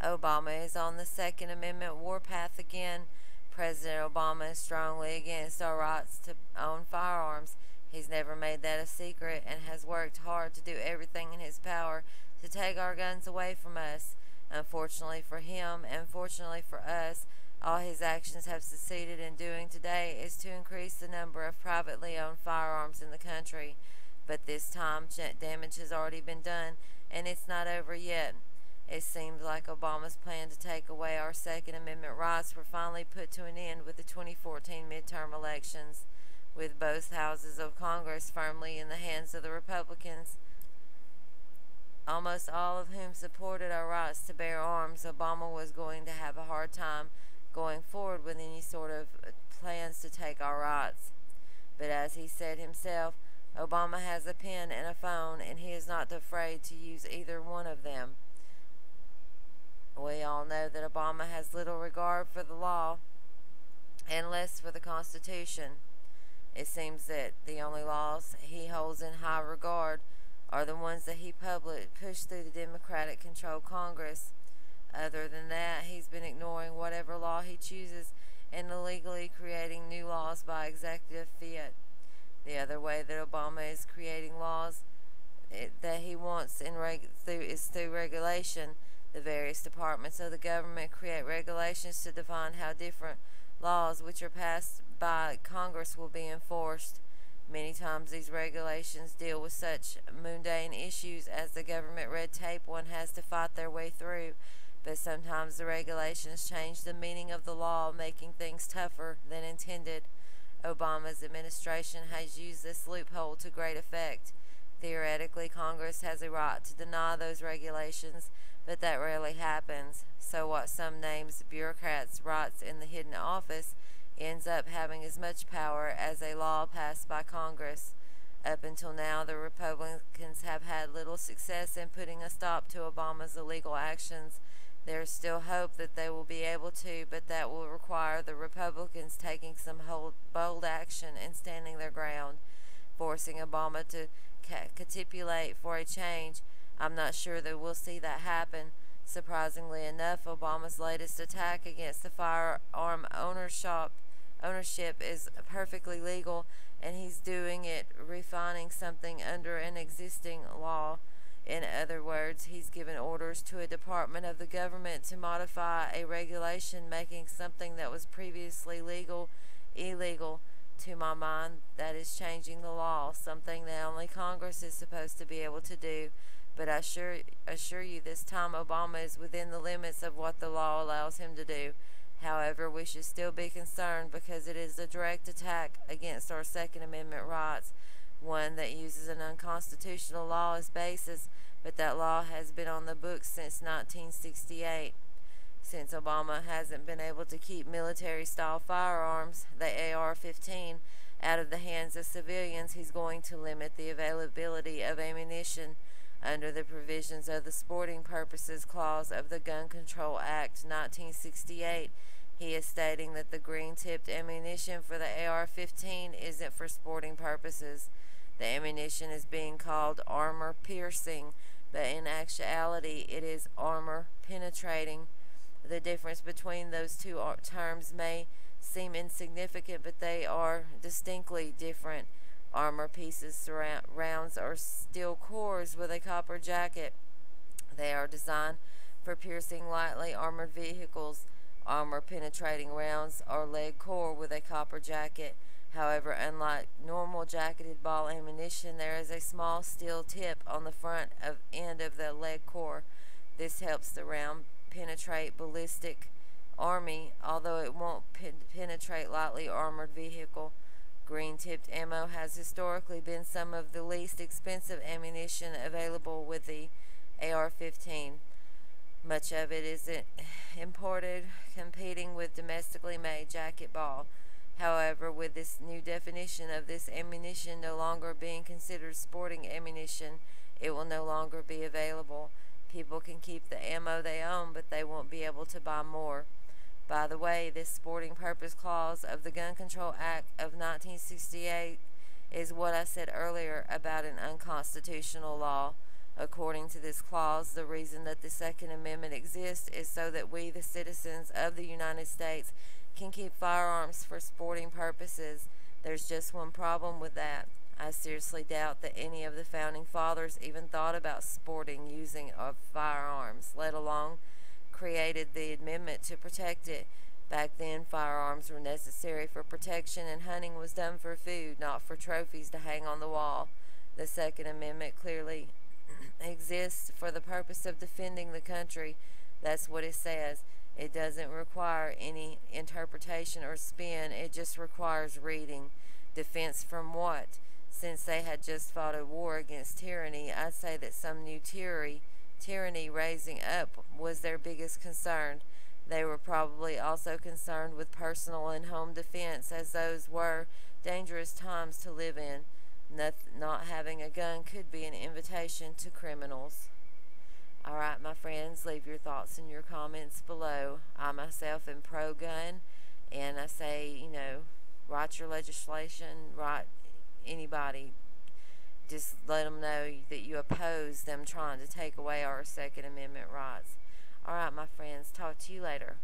Obama is on the Second Amendment warpath again. President Obama is strongly against our rights to own firearms. He's never made that a secret and has worked hard to do everything in his power to take our guns away from us. Unfortunately for him, and fortunately for us, all his actions have succeeded in doing today is to increase the number of privately owned firearms in the country. But this time, damage has already been done, and it's not over yet. It seems like Obama's plan to take away our Second Amendment rights were finally put to an end with the 2014 midterm elections, with both houses of Congress firmly in the hands of the Republicans, almost all of whom supported our rights to bear arms. Obama was going to have a hard time going forward with any sort of plans to take our rights. But as he said himself, Obama has a pen and a phone, and he is not afraid to use either one of them. We all know that Obama has little regard for the law and less for the Constitution. It seems that the only laws he holds in high regard are the ones that he pushed through the Democratic-controlled Congress. Other than that, he's been ignoring whatever law he chooses and illegally creating new laws by executive fiat. The other way that Obama is creating laws that he wants is through regulation. The various departments of the government create regulations to define how different laws which are passed by Congress will be enforced. Many times these regulations deal with such mundane issues as the government red tape one has to fight their way through, but sometimes the regulations change the meaning of the law, making things tougher than intended. Obama's administration has used this loophole to great effect. Theoretically, Congress has a right to deny those regulations, but that rarely happens. So what some names bureaucrats' rights in the hidden office ends up having as much power as a law passed by Congress. Up until now, the Republicans have had little success in putting a stop to Obama's illegal actions. There is still hope that they will be able to, but that will require the Republicans taking some bold action and standing their ground, forcing Obama to capitulate for a change. I'm not sure that we'll see that happen. Surprisingly enough, Obama's latest attack against the firearm ownership is perfectly legal, and he's doing it refining something under an existing law. In other words, he's given orders to a department of the government to modify a regulation making something that was previously legal illegal. To my mind, that is changing the law, something that only Congress is supposed to be able to do. But I assure you this time Obama is within the limits of what the law allows him to do. However, we should still be concerned because it is a direct attack against our Second Amendment rights, one that uses an unconstitutional law as basis, but that law has been on the books since 1968. Since Obama hasn't been able to keep military-style firearms, the AR-15, out of the hands of civilians, he's going to limit the availability of ammunition under the provisions of the Sporting Purposes Clause of the Gun Control Act 1968. He is stating that the green-tipped ammunition for the AR-15 isn't for sporting purposes. The ammunition is being called armor-piercing, but in actuality it is armor-penetrating. The difference between those two terms may seem insignificant, but they are distinctly different. Armor pieces rounds are steel cores with a copper jacket. They are designed for piercing lightly armored vehicles. Armor-penetrating rounds are lead core with a copper jacket. However, unlike normal jacketed ball ammunition, there is a small steel tip on the front end of the lead core. This helps the round penetrate ballistic army, although it won't penetrate lightly armored vehicle. Green-tipped ammo has historically been some of the least expensive ammunition available with the AR-15. Much of it is imported, competing with domestically made jacket ball. However, with this new definition of this ammunition no longer being considered sporting ammunition, it will no longer be available. People can keep the ammo they own, but they won't be able to buy more. By the way, this sporting purpose clause of the Gun Control Act of 1968 is what I said earlier about an unconstitutional law. According to this clause, the reason that the Second Amendment exists is so that we, the citizens of the United States, can keep firearms for sporting purposes. There's just one problem with that. I seriously doubt that any of the founding fathers even thought about sporting using of firearms, let alone created the amendment to protect it. Back then, firearms were necessary for protection, and hunting was done for food, not for trophies to hang on the wall. The Second Amendment clearly exists for the purpose of defending the country. That's what it says. It doesn't require any interpretation or spin, it just requires reading. Defense from what? Since they had just fought a war against tyranny, I'd say that some new tyranny raising up was their biggest concern. They were probably also concerned with personal and home defense, as those were dangerous times to live in. Not having a gun could be an invitation to criminals. Alright, my friends, leave your thoughts in your comments below. I myself am pro-gun, and I say, write your legislation, write anybody. Just let them know that you oppose them trying to take away our Second Amendment rights. Alright, my friends, talk to you later.